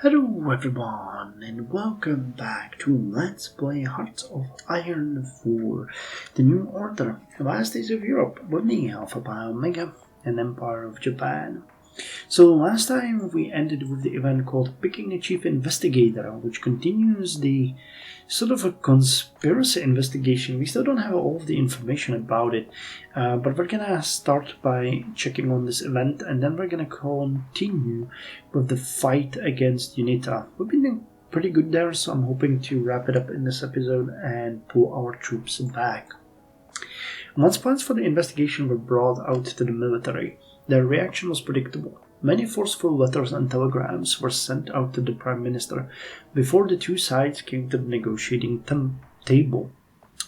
Hello everyone and welcome back to Let's Play Hearts of Iron 4, the New Order, Last Days of Europe, with the Alpha by Omega and Empire of Japan. So last time we ended with the event called Picking a Chief Investigator, which continues the sort of a conspiracy investigation. We still don't have all of the information about it, but we're gonna start by checking on this event, and then we're gonna continue with the fight against UNITA. We've been doing pretty good there, so I'm hoping to wrap it up in this episode and pull our troops back. Once plans for the investigation were brought out to the military, their reaction was predictable. Many forceful letters and telegrams were sent out to the Prime Minister before the two sides came to the negotiating table.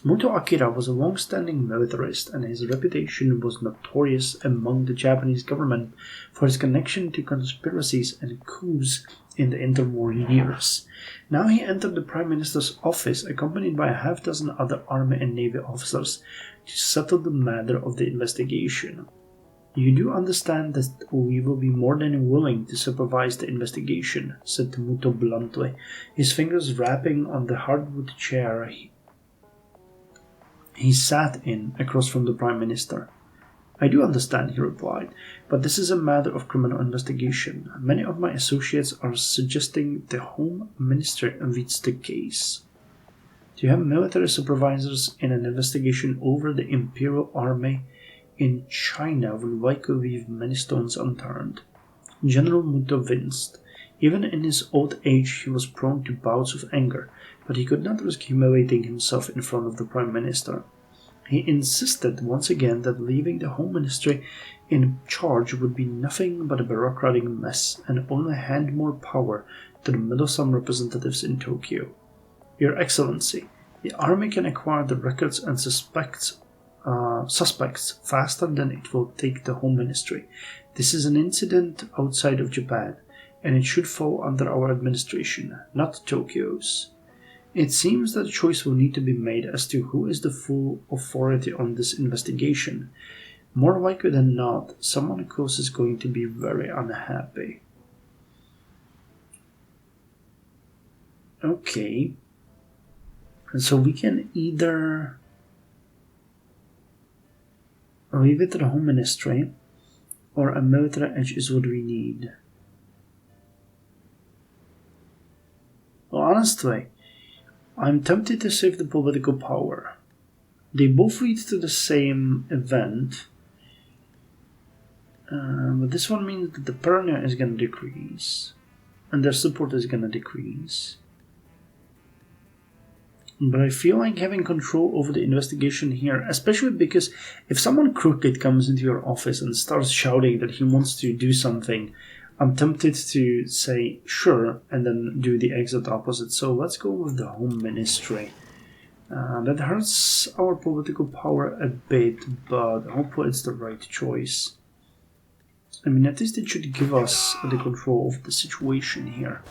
Muto Akira was a long-standing militarist, and his reputation was notorious among the Japanese government for his connection to conspiracies and coups in the interwar years. Now he entered the Prime Minister's office accompanied by a half-dozen other Army and Navy officers to settle the matter of the investigation. "You do understand that we will be more than willing to supervise the investigation," said Muto bluntly, his fingers rapping on the hardwood chair he sat in across from the Prime Minister. "I do understand," he replied, "but this is a matter of criminal investigation. Many of my associates are suggesting the Home Ministry leads the case. To have military supervisors in an investigation over the Imperial Army in China will likely leave many stones unturned." General Muto winced. Even in his old age he was prone to bouts of anger, but he could not risk humiliating himself in front of the Prime Minister. He insisted once again that leaving the Home Ministry in charge would be nothing but a bureaucratic mess and only hand more power to the meddlesome representatives in Tokyo. "Your Excellency, the Army can acquire the records and suspects faster than it will take the Home Ministry. This is an incident outside of Japan, and it should fall under our administration, not Tokyo's. It seems that a choice will need to be made as to who is the full authority on this investigation. More likely than not, someone close is going to be very unhappy." Okay. And so we can either leave it to the Home Ministry, or a military edge is what we need. Well, honestly, I'm tempted to save the political power. They both lead to the same event, but this one means that the paranoia is going to decrease, and their support is going to decrease. But I feel like having control over the investigation here, especially because if someone crooked comes into your office and starts shouting that he wants to do something, I'm tempted to say sure and then do the exact opposite. So let's go with the Home Ministry. That hurts our political power a bit, but hopefully it's the right choice. I mean, at least it should give us the control of the situation here.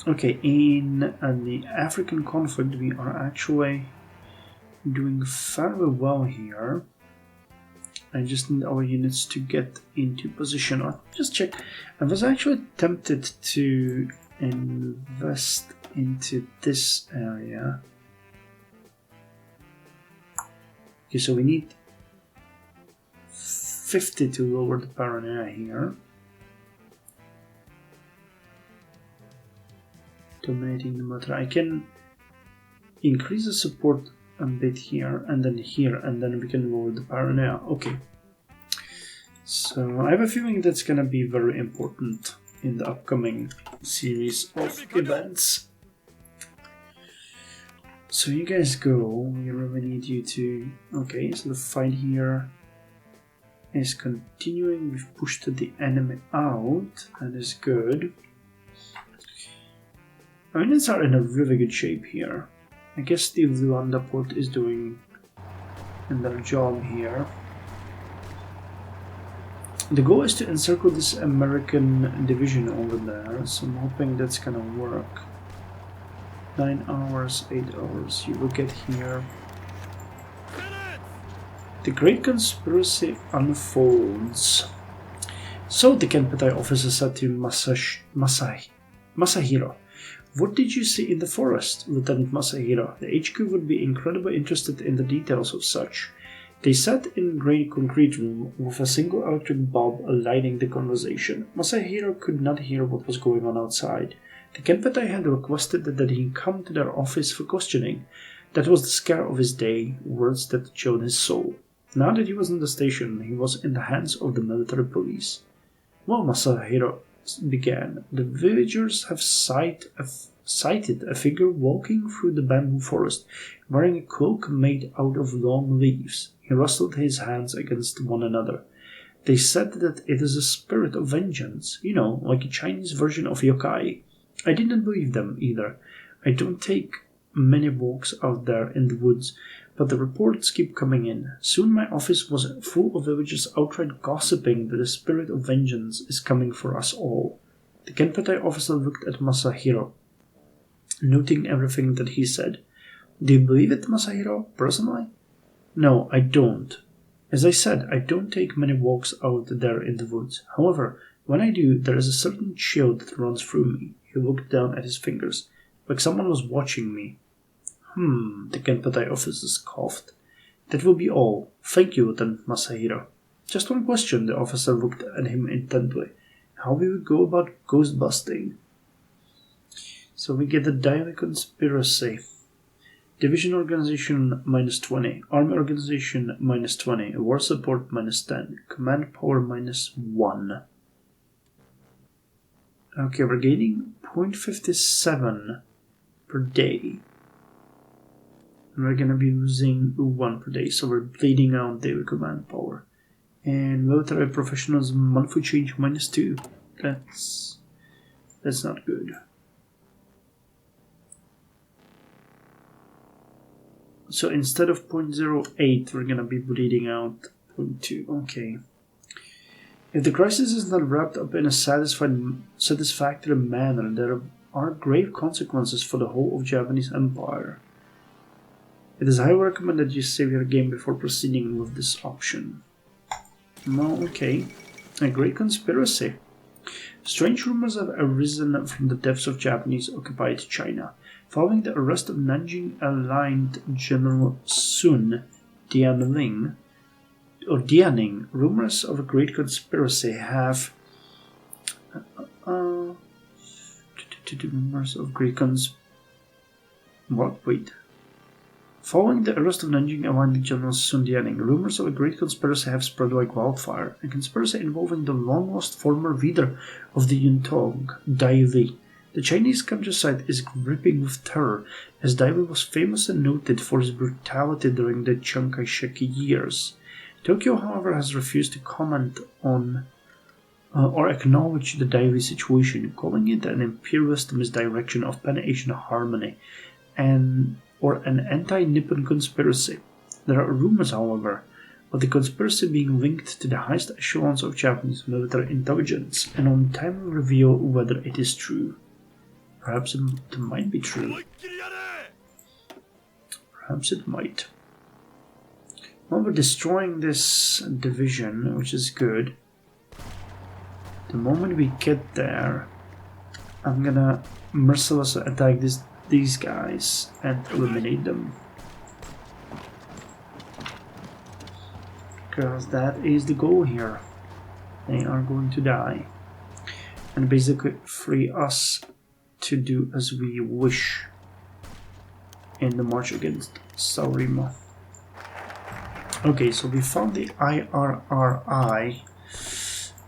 Okay, in the African conflict we are actually doing fairly well here. I just need our units to get into position. I'll just check. I was actually tempted to invest into this area. Okay, so we need 50 to lower the paranoia here. Dominating the motor. I can increase the support a bit here, and then we can lower the paranoia. Okay. So I have a feeling that's gonna be very important in the upcoming series of events. So you guys go. We really need you to... Okay, so the fight here is continuing. We've pushed the enemy out. That is good. Our units are in a really good shape here. I guess the Luanda port is doing their job here. The goal is to encircle this American division over there, so I'm hoping that's gonna work. 9 hours, 8 hours, you will get here. The Great Conspiracy unfolds. So the Kenpetai officer said to Masai, Masahiro, what did you see in the forest, Lieutenant Masahiro? The HQ would be incredibly interested in the details of such. They sat in a grey concrete room with a single electric bulb lighting the conversation. Masahiro could not hear what was going on outside. The Genpei had requested that he come to their office for questioning. That was the scare of his day, words that chilled his soul. Now that he was in the station, he was in the hands of the military police. Well, Masahiro began, the villagers have sighted a figure walking through the bamboo forest, wearing a cloak made out of long leaves. He rustled his hands against one another. They said that it is a spirit of vengeance, like a Chinese version of yokai. I didn't believe them either. I don't take many walks out there in the woods, but the reports keep coming in. Soon my office was full of villagers outright gossiping that the spirit of vengeance is coming for us all. The Genpei officer looked at Masahiro, noting everything that he said. Do you believe it, Masahiro, personally? No, I don't. As I said, I don't take many walks out there in the woods. However, when I do, there is a certain chill that runs through me. He looked down at his fingers, like someone was watching me. The Genpei officer coughed. That will be all. Thank you, Lieutenant Masahiro. Just one question, the officer looked at him intently. How will we go about ghost busting? So we get the Dai Li conspiracy. Division organization -20. Army organization -20. War support -10. Command power -1. Okay, we're gaining 0.57 per day. And we're gonna be losing 1 per day, so we're bleeding out daily command power. And military professionals monthly change -2. That's not good. So instead of 0.08, we're gonna be bleeding out 0.2. Okay. If the crisis is not wrapped up in a satisfactory manner, there are grave consequences for the whole of Japanese Empire. It is highly recommended that you save your game before proceeding with this option. Well, okay. A great conspiracy. Strange rumors have arisen from the depths of Japanese-occupied China. Following the arrest of Nanjing-aligned General Sun Dianing, rumors of a great conspiracy have... rumors of great What? Wait. Following the arrest of Nanjing-aligned General Sun Dianing, rumors of a great conspiracy have spread like wildfire. A conspiracy involving the long-lost former leader of the Yuntong, Dai Li. The Chinese countryside is gripping with terror, as Dai Li was famous and noted for his brutality during the Chiang Kai-shek years. Tokyo, however, has refused to comment on or acknowledge the Dai Li situation, calling it an imperialist misdirection of Pan-Asian harmony or an anti-Nippon conspiracy. There are rumors, however, of the conspiracy being linked to the highest echelons of Japanese military intelligence, and only time will reveal whether it is true. Perhaps it might be true. Perhaps it might. Well, we're destroying this division, which is good. The moment we get there, I'm gonna mercilessly attack these guys and eliminate them. Because that is the goal here. They are going to die. And basically free us to do as we wish in the march against Saurima. Okay, so we found the IRRI,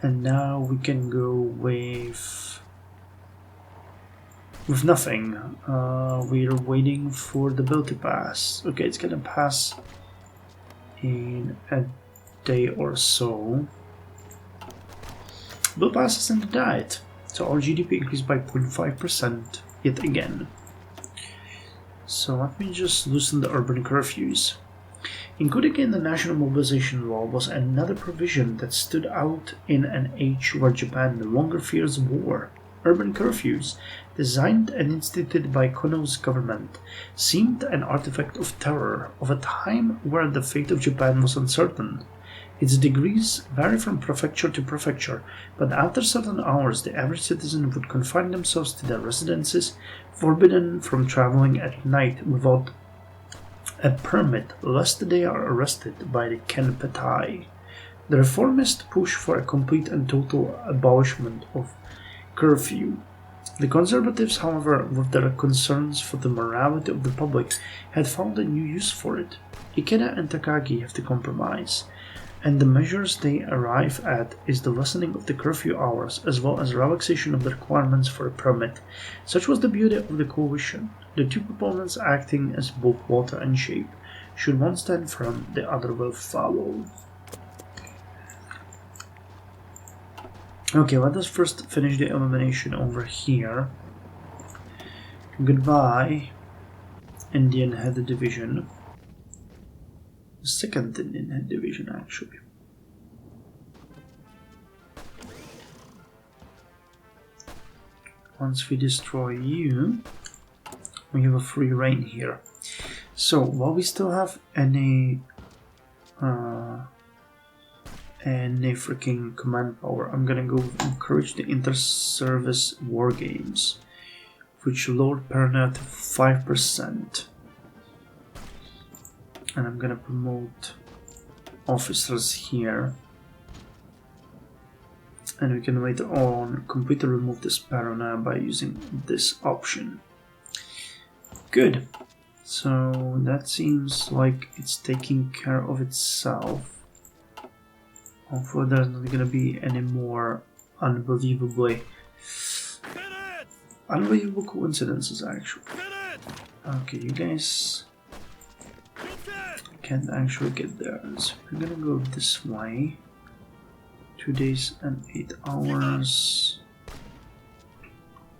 and now we can go with nothing. We're waiting for the bill to pass. Okay, it's gonna pass in a day or so. Bill passes in the diet. So our GDP increased by 0.5% yet again. So let me just loosen the urban curfews. Included in the national mobilization law was another provision that stood out in an age where Japan no longer fears war. Urban curfews, designed and instituted by Kono's government, seemed an artifact of terror of a time where the fate of Japan was uncertain. Its degrees vary from prefecture to prefecture, but after certain hours the average citizen would confine themselves to their residences, forbidden from traveling at night without a permit, lest they are arrested by the Kenpetai. The reformists push for a complete and total abolishment of curfew. The conservatives, however, with their concerns for the morality of the public, had found a new use for it. Ikeda and Takagi have to compromise, and the measures they arrive at is the lessening of the curfew hours as well as relaxation of the requirements for a permit. Such was the beauty of the coalition, the two proponents acting as both water and shape. Should one stand firm, the other will follow. Okay, let us first finish the elimination over here. Goodbye, Indian Head Division. The second Indian Head Division, actually. Once we destroy you, we have a free reign here. So, while we still have any freaking command power, I'm gonna go encourage the inter-service war games, which lowered paranoia to 5%. And I'm gonna promote officers here. And we can later on completely remove this paranoia by using this option. Good. So that seems like it's taking care of itself. Hopefully there's not gonna be any more unbelievable coincidences, actually. Okay, you guys can't actually get there, so we're gonna go this way. 2 days and 8 hours.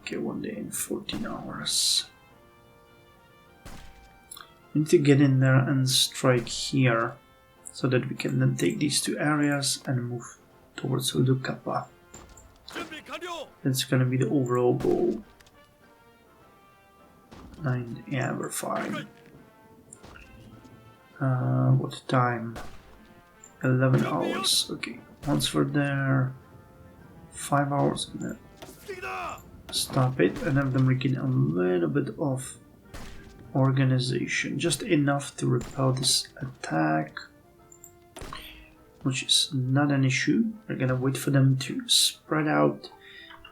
Okay, 1 day and 14 hours. We need to get in there and strike here, so that we can then take these two areas and move towards Udukapa. That's gonna be the overall goal. 9, yeah, we're fine. What time? 11 hours, okay. Once we're there, 5 hours, I'm gonna stop it and have them regain a little bit of organization, just enough to repel this attack, which is not an issue. We're gonna wait for them to spread out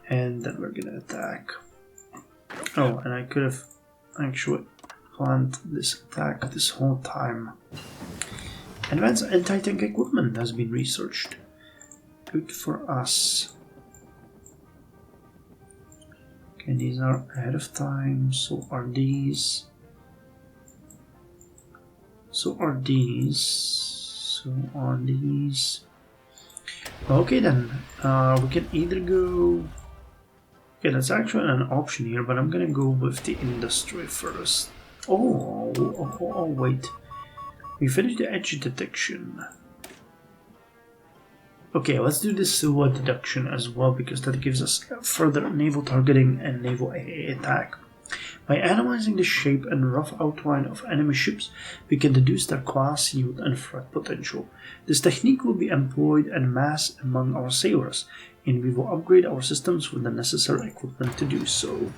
and then we're gonna attack. Oh, and I could have actually planned this attack this whole time. Advanced anti-tank equipment has been researched. Good for us. Okay, these are ahead of time, so are these. So are these. So are these. Okay then, we can either go... Okay, that's actually an option here, but I'm gonna go with the industry first. Oh, wait. We finished the edge detection. Okay, let's do the silhouette deduction as well, because that gives us further naval targeting and naval AA attack. By analyzing the shape and rough outline of enemy ships, we can deduce their class, yield, and threat potential. This technique will be employed en masse among our sailors, and we will upgrade our systems with the necessary equipment to do so.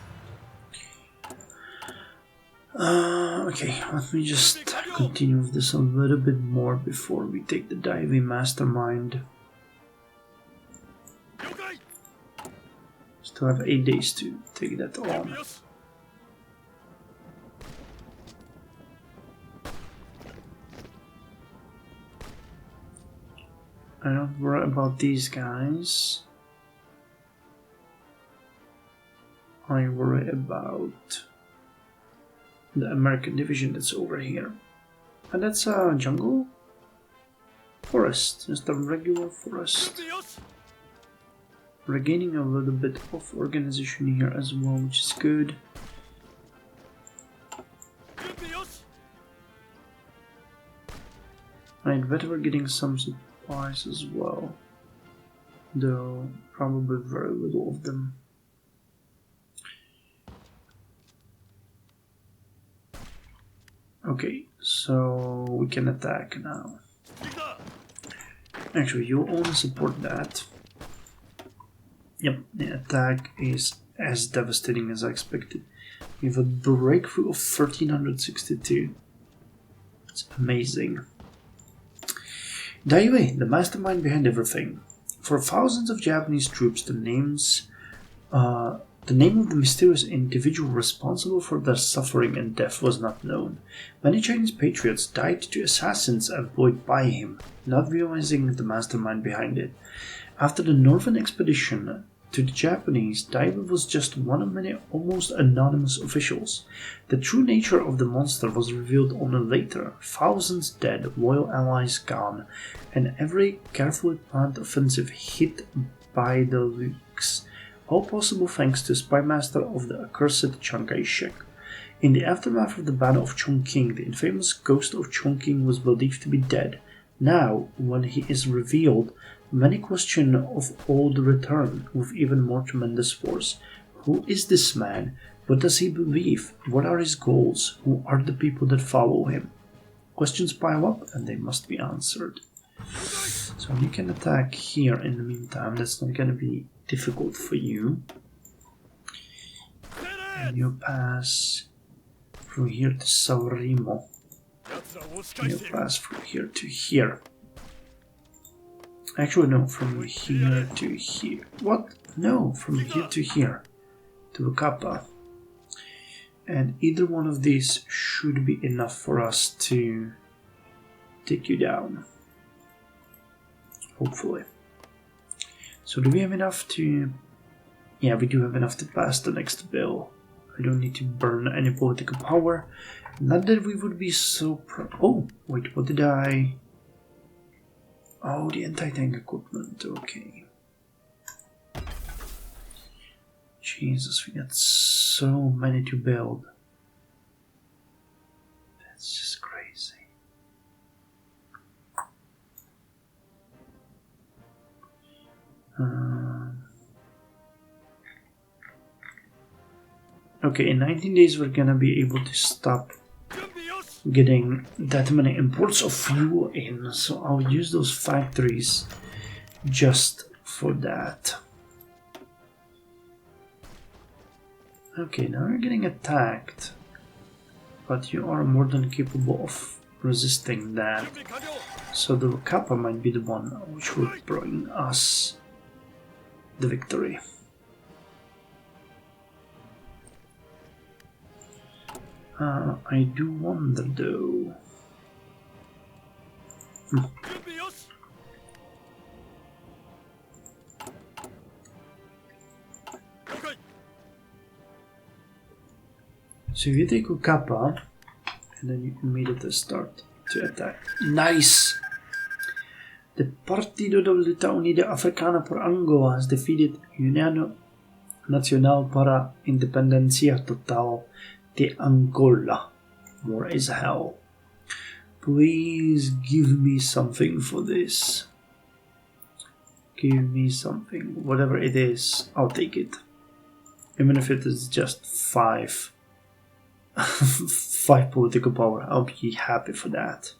Okay, let me just continue with this a little bit more before we take the Dai Li Mastermind. Still have 8 days to take that on. I don't worry about these guys. I worry about the American division that's over here. And that's a jungle? Forest, just a regular forest. Regaining a little bit of organization here as well, which is good. I'd bet we're getting some supplies as well, though probably very little of them. Okay, so we can attack now. Actually, you only support that. Yep, the attack is as devastating as I expected. We have a breakthrough of 1362. It's amazing. Dai Li, the mastermind behind everything. For thousands of Japanese troops, the name of the mysterious individual responsible for their suffering and death was not known. Many Chinese patriots died to assassins employed by him, not realizing the mastermind behind it. After the Northern Expedition to the Japanese, Dai Li was just one of many almost anonymous officials. The true nature of the monster was revealed only later. Thousands dead, loyal allies gone, and every carefully planned offensive hit by the Lukes. All possible thanks to spymaster of the accursed Chiang Kai-shek. In the aftermath of the Battle of Chongqing, the infamous ghost of Chongqing was believed to be dead. Now, when he is revealed, many question of old return with even more tremendous force. Who is this man? What does he believe? What are his goals? Who are the people that follow him? Questions pile up and they must be answered. So you can attack here in the meantime. That's not going to be difficult for you. And you pass through here to Saurimo. You pass from here to here. Actually, no, from here to here. What? No, from here to here. To Kappa. And either one of these should be enough for us to take you down. Hopefully. So do we have enough to... Yeah, we do have enough to pass the next bill. I don't need to burn any political power. Not that we would be so oh, wait, what did I... Oh, the anti-tank equipment, okay. Jesus, we got so many to build. That's just crazy. Okay, in 19 days we're gonna be able to stop getting that many imports of fuel in, so I'll use those factories just for that. Okay, now you're getting attacked, but you are more than capable of resisting that, so the Kappa might be the one which will bring us the victory. I do wonder though. So you take a Kappa and then you immediately start to attack. Nice! The Partido de Luta Unida Africana por Angola has defeated União Nacional para Independencia Total de Angola. War is hell. Please give me something for this. Give me something. Whatever it is, I'll take it. Even if it is just 5 political power, I'll be happy for that.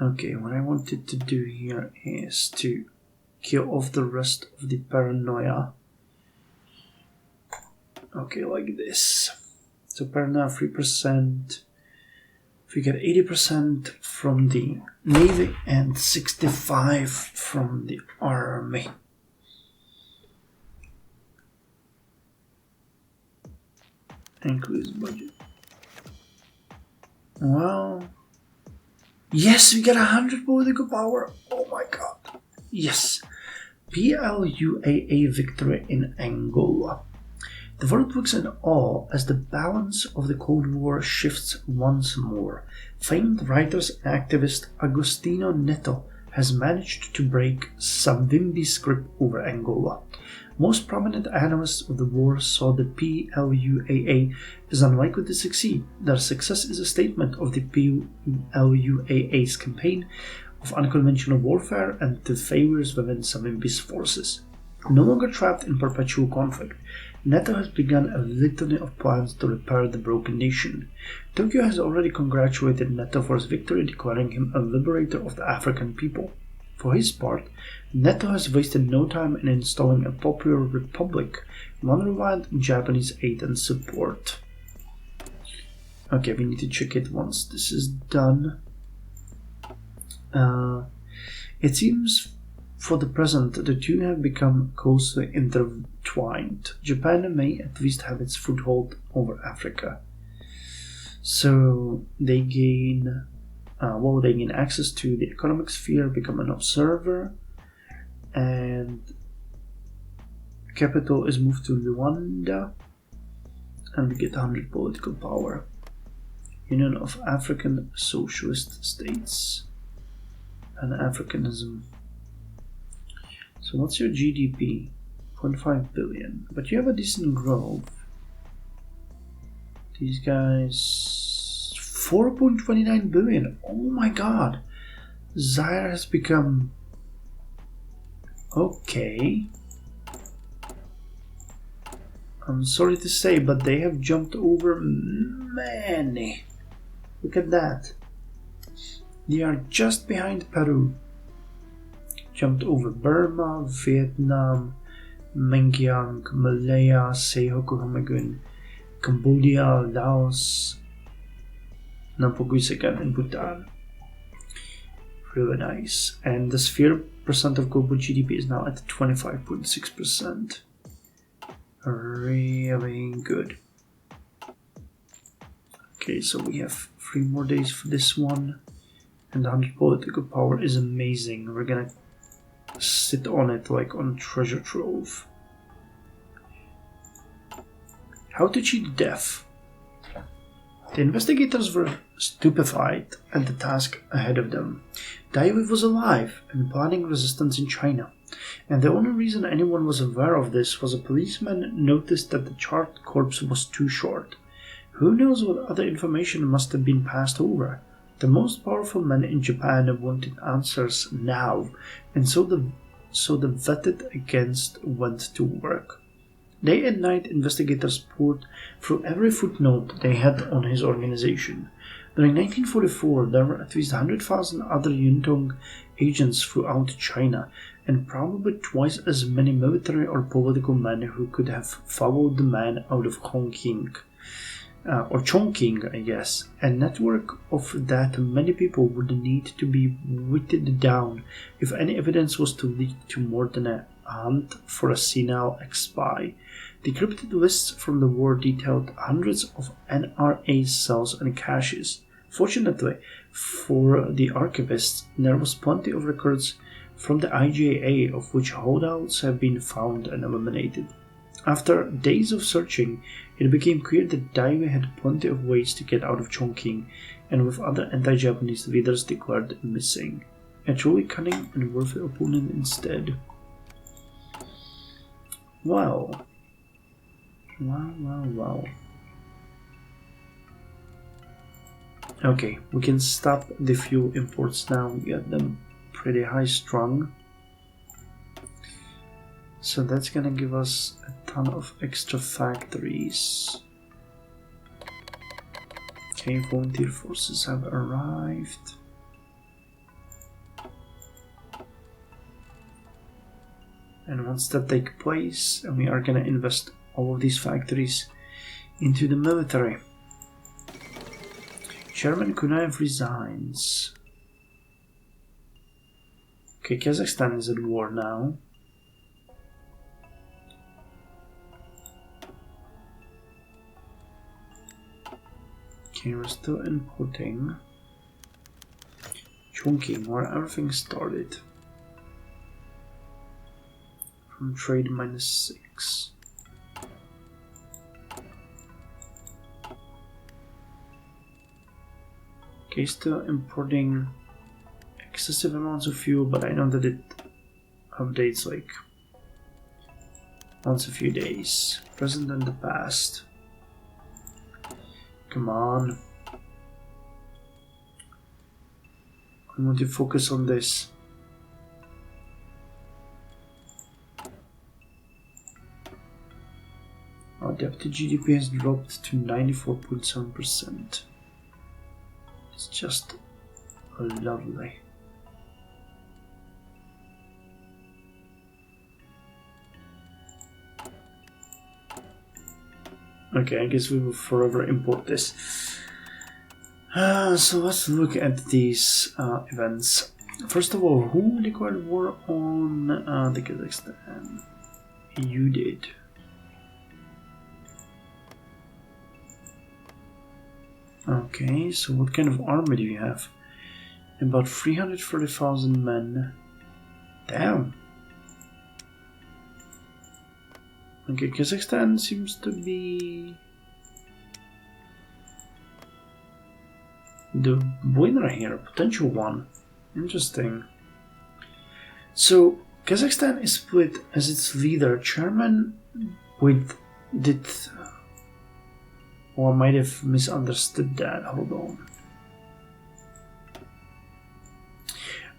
Okay, what I wanted to do here is to kill off the rest of the paranoia. Okay, like this. So paranoia 3%. If we get 80% from the Navy and 65% from the Army. Increase budget. Well, yes, we get 100 political power. Oh my god. Yes. PLUAA victory in Angola. The world looks in awe as the balance of the Cold War shifts once more. Famed writer and activist Agostinho Neto has managed to break Savimbi's grip over Angola. Most prominent analysts of the war saw the PLUAA as unlikely to succeed. Their success is a statement of the PLUAA's campaign of unconventional warfare and the failures within Savimbi's forces. No longer trapped in perpetual conflict, NATO has begun a litany of plans to repair the broken nation. Tokyo has already congratulated NATO for his victory, declaring him a liberator of the African people. For his part, NATO has wasted no time in installing a popular republic, one reliant on Japanese aid and support. Okay, we need to check it once this is done. It seems for the present the two have become closely intertwined. Japan may at least have its foothold over Africa. So they gain access to the economic sphere, become an observer, and capital is moved to Luanda, and we get 100 political power. Union of African Socialist States. Pan-Africanism. So what's your GDP? 0.5 billion. But you have a decent growth. These guys... 4.29 billion. Oh my god. Zaire has become... Okay. I'm sorry to say, but they have jumped over many. Look at that. They are just behind Peru. Jumped over Burma, Vietnam, Mengyang, Malaya, Seihoku-Homegun, Cambodia, Laos, Nampoguisakan, and Bhutan. Really nice. And the sphere percent of global GDP is now at 25.6%. Really good. Okay, so we have 3 more days for this one. And 100 political power is amazing. We're gonna sit on it like on treasure trove. How to cheat death. The investigators were stupefied at the task ahead of them. Dai Li was alive and planning resistance in China, and the only reason anyone was aware of this was a policeman noticed that the charred corpse was too short. Who knows what other information must have been passed over? The most powerful men in Japan wanted answers now, and so the vetted against went to work. Day and night, investigators poured through every footnote they had on his organization. During 1944, there were at least 100,000 other Yuntong agents throughout China, and probably twice as many military or political men who could have followed the man out of Chongqing. Or Chongqing, I guess. A network of that many people would need to be whittled down if any evidence was to lead to more than a hunt for a senile ex-spy. Decrypted lists from the war detailed hundreds of NRA cells and caches. Fortunately for the archivists, there was plenty of records from the IJA of which holdouts have been found and eliminated. After days of searching, it became clear that Dai Li had plenty of ways to get out of Chongqing, and with other anti-Japanese leaders declared missing. A truly cunning and worthy opponent instead. Wow. Wow. Okay, we can stop the fuel imports now. We got them pretty high strung. So that's gonna give us a ton of extra factories. Okay, volunteer forces have arrived. And once that takes place, we are gonna invest all of these factories into the military. Chairman Kunaev resigns. Okay, Kazakhstan is at war now. Okay, we're still importing Chongqing, where everything started. From trade -6. Okay, still importing excessive amounts of fuel, but I know that it updates like once a few days. Present and the past. Come on. I want to focus on this. Debt to GDP has dropped to 94.7%. It's just lovely. Okay, I guess we will forever import this. So let's look at these events. First of all, who declared war on the Kazakhstan? You did. Okay, so what kind of army do you have? About 330,000 men. Damn. Okay, Kazakhstan seems to be the winner here, potential one. Interesting. So Kazakhstan is split as its leader, chairman with did. Or I might have misunderstood that. Hold on.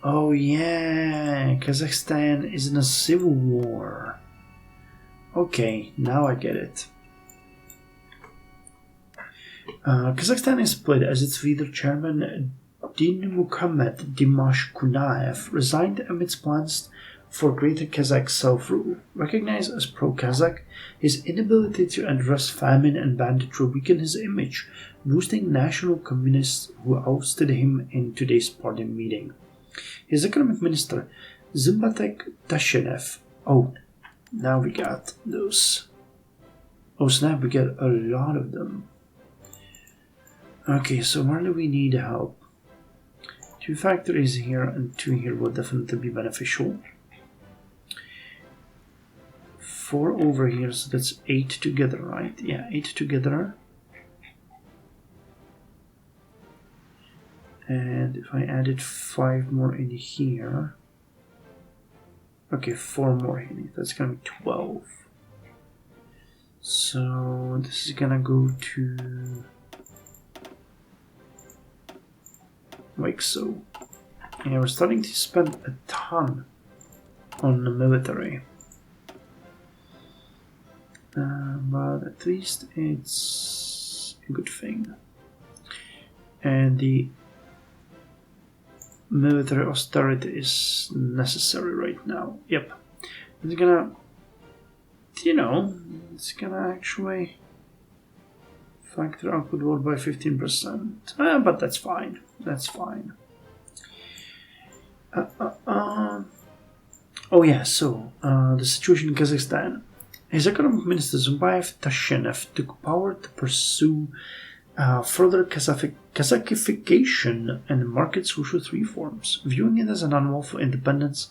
Oh yeah, Kazakhstan is in a civil war. Okay, now I get it. Kazakhstan is split as its leader, chairman Dinmuhamed Dimash Kunaev, resigned amidst plans for greater Kazakh self-rule. Recognized as pro-Kazakh, his inability to address famine and banditry weakened his image, boosting national communists who ousted him in today's party meeting. His economic minister, Zimbatek Tashenev. Oh, now we got those. Oh snap, we get a lot of them. Okay, so where do we need help? 2 factories here and 2 here will definitely be beneficial. 4 over here, so that's 8 together, right? Yeah, 8 together. And if I added 5 more in here, okay, 4 more in it, that's gonna be 12. So this is gonna go to like so. Yeah, we're starting to spend a ton on the military. But at least it's a good thing. And the military austerity is necessary right now. Yep. It's gonna, it's gonna actually factor output war by 15%. But that's fine. That's fine. Oh yeah, so the situation in Kazakhstan. His economic minister Zumbayev Tashenev took power to pursue further Kazakification and market social reforms. Viewing it as an unlawful independence,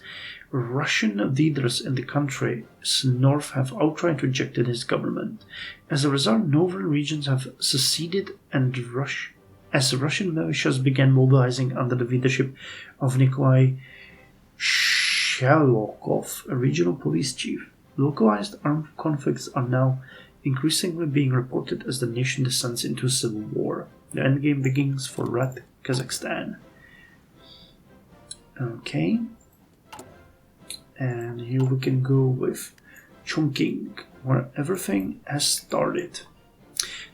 Russian leaders in the country's north have outright rejected his government. As a result, northern regions have seceded, and as Russian militias began mobilizing under the leadership of Nikolai Shalokov, a regional police chief. Localized armed conflicts are now increasingly being reported as the nation descends into a civil war. The endgame begins for Red Kazakhstan. Okay. And here we can go with Chongqing, where everything has started.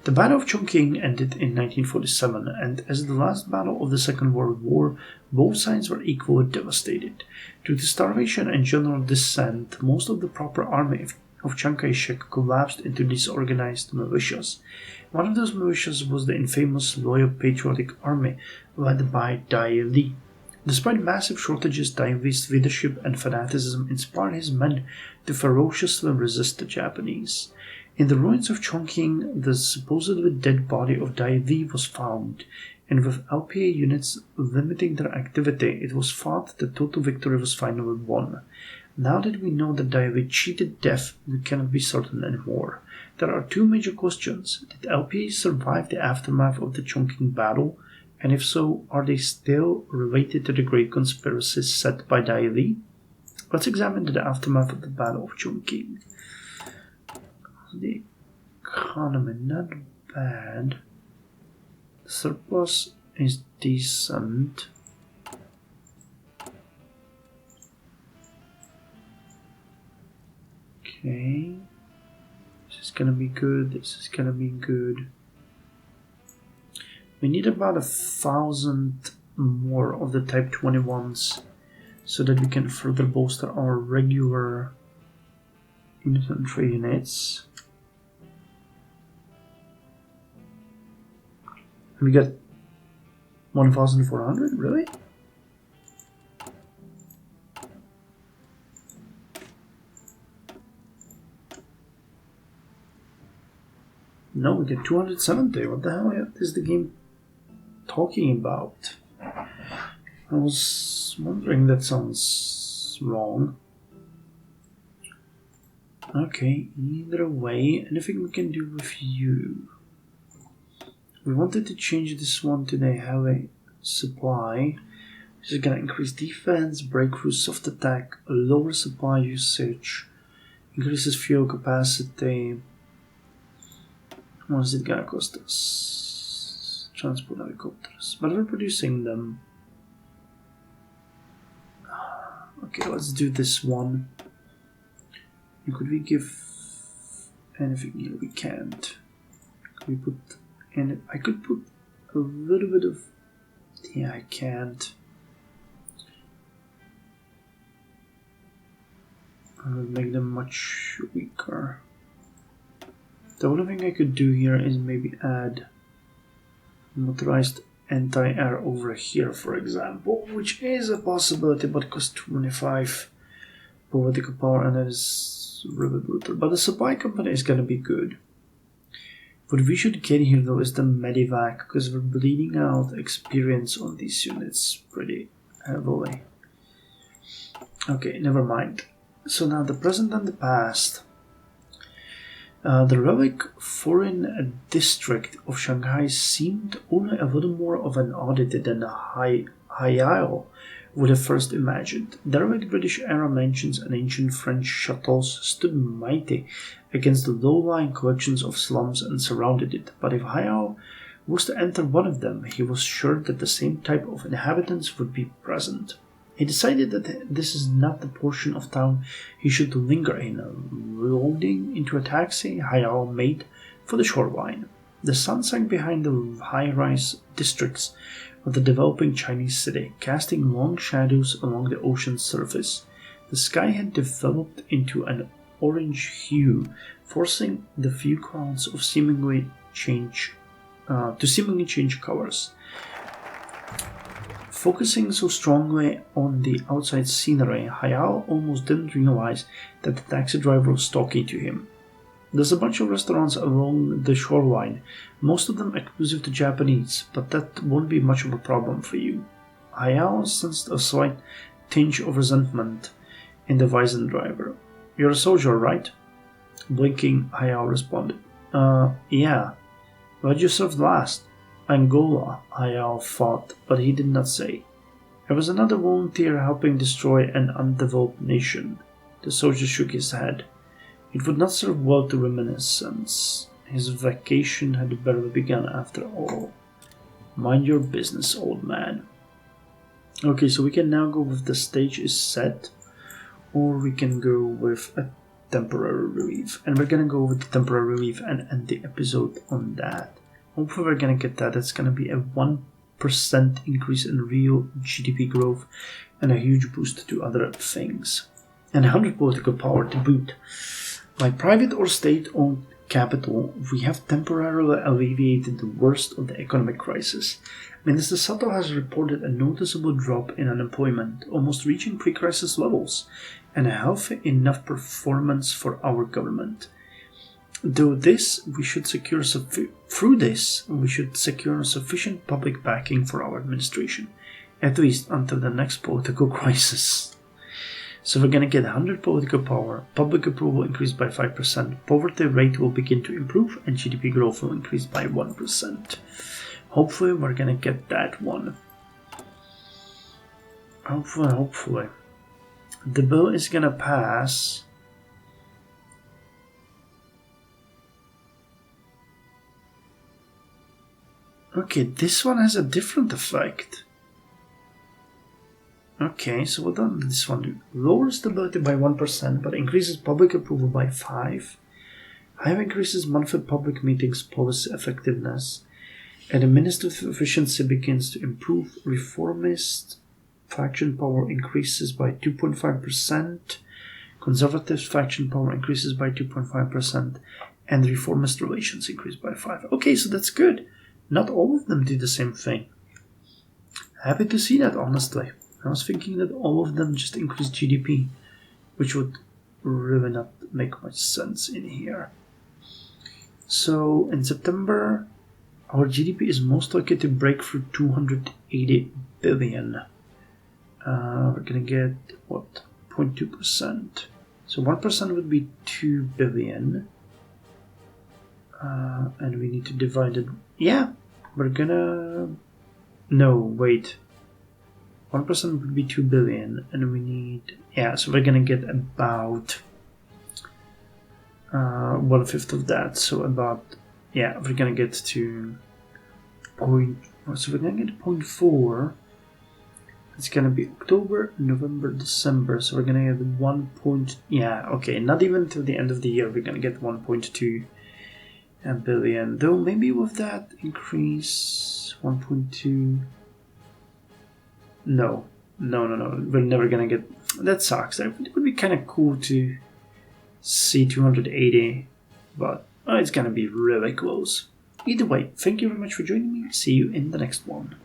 The Battle of Chongqing ended in 1947, and as the last battle of the Second World War, both sides were equally devastated. Due to starvation and general dissent, most of the proper army of Chiang Kai-shek collapsed into disorganized militias. One of those militias was the infamous Loyal Patriotic Army, led by Dai Li. Despite massive shortages, Dai Li's leadership and fanaticism inspired his men to ferociously resist the Japanese. In the ruins of Chongqing, the supposedly dead body of Dai Li was found, and with LPA units limiting their activity, it was thought that total victory was finally won. Now that we know that Dai Li cheated death, we cannot be certain anymore. There are 2 major questions. Did LPA survive the aftermath of the Chongqing battle? And if so, are they still related to the great conspiracy set by Dai Li? Let's examine the aftermath of the Battle of Chongqing. The economy, not bad. The surplus is decent. Okay. This is gonna be good. This is gonna be good. We need about 1,000 more of the Type 21s so that we can further bolster our regular infantry units. We got 1,400, really? No, we get 270. What the hell is the game talking about? I was wondering, that sounds wrong. Okay, either way, anything we can do with you? We wanted to change this one to the heavy supply. This is gonna increase defense, breakthrough, soft attack, lower supply usage, increases fuel capacity. What is it gonna cost us? Transport helicopters, but we're producing them. Okay, let's do this one. And could we give anything here? We can't. Could we put in? I could put a little bit of. Yeah, I can't. I would make them much weaker. The only thing I could do here is maybe add motorized anti-air over here, for example, which is a possibility, but costs 25 political power, and that is really brutal. But the supply company is gonna be good. What we should get here though is the medivac, because we're bleeding out experience on these units pretty heavily. Okay, never mind. So now the present and the past. The relic foreign district of Shanghai seemed only a little more of an oddity than the Hakkō would have first imagined. The relic British era mansions and ancient French chateaus stood mighty against the low-lying collections of slums and surrounded it, but if Hakkō was to enter one of them, he was sure that the same type of inhabitants would be present. He decided that this is not the portion of town he should linger in. Loading into a taxi, Hakkō made for the shoreline. The sun sank behind the high-rise districts of the developing Chinese city, casting long shadows along the ocean's surface. The sky had developed into an orange hue, forcing the few clouds of seemingly change colors. Focusing so strongly on the outside scenery, Hakkō almost didn't realize that the taxi driver was talking to him. There's a bunch of restaurants along the shoreline, most of them exclusive to Japanese, but that won't be much of a problem for you. Hakkō sensed a slight tinge of resentment in the Weizen driver. You're a soldier, right? Blinking, Hakkō responded. Yeah. Where'd you serve last? Angola, Hakkō thought, but he did not say. I was another volunteer helping destroy an undeveloped nation. The soldier shook his head. It would not serve well to reminiscence. His vacation had barely begun after all. Mind your business, old man. Okay, so we can now go with the stage is set, or we can go with a temporary relief. And we're gonna go with the temporary relief and end the episode on that. Hopefully we're gonna get that. It's gonna be a 1% increase in real GDP growth and a huge boost to other things. And 100 political power to boot. By private or state-owned capital, we have temporarily alleviated the worst of the economic crisis. Minister Sato has reported a noticeable drop in unemployment, almost reaching pre-crisis levels, and a healthy enough performance for our government. Through this, we should secure sufficient public backing for our administration, at least until the next political crisis. So we're gonna get 100 political power, public approval increased by 5%, poverty rate will begin to improve, and GDP growth will increase by 1%. Hopefully we're gonna get that one. Hopefully. The bill is gonna pass. Okay, this one has a different effect. Okay, so what does this one do? Lowers stability by 1%, but increases public approval by 5%. Have increases monthly public meetings policy effectiveness, and administrative efficiency begins to improve. Reformist faction power increases by 2.5%. Conservative faction power increases by 2.5%. And reformist relations increase by 5%. Okay, so that's good. Not all of them did the same thing. Happy to see that, honestly. I was thinking that all of them just increased GDP, which would really not make much sense in here. So in September, our GDP is most likely to break through 280 billion. We're gonna get, what, 0.2%. So 1% would be 2 billion. And we need to divide it. Yeah, we're gonna... No, wait. 1% would be 2 billion, and we need... Yeah, so we're gonna get about 1/5 of that. So about... Yeah, we're gonna get to... So we're gonna get 0.4. It's gonna be October, November, December. So we're gonna get 1. Yeah, okay, not even till the end of the year we're gonna get 1.2 billion. Though maybe with that increase 1.2. No. We're never gonna get... That sucks. It would be kind of cool to see 280, but it's gonna be really close. Either way, thank you very much for joining me. See you in the next one.